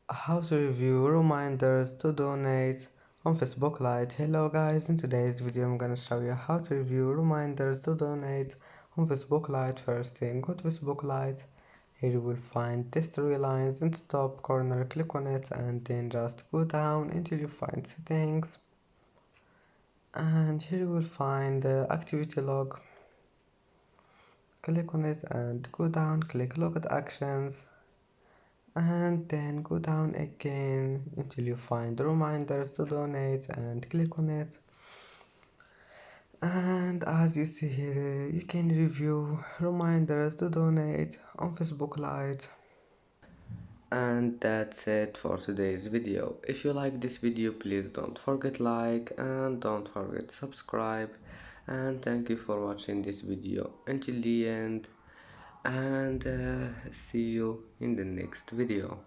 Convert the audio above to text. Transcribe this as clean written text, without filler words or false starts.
How to review reminders to donate on Facebook Lite. Hello guys, in today's video I'm gonna show you how to review reminders to donate on Facebook Lite. First thing, go to Facebook Lite. Here you will find these three lines in the top corner. Click on it and then just go down until you find settings. And here you will find the activity log. Click on it and go down, click look at actions, and then go down again until you find reminders to donate and click on it. And as you see here, you can review reminders to donate on Facebook Lite. And that's it for today's video. If you like this video, please don't forget like and don't forget subscribe, and thank you for watching this video until the end, and see you in the next video.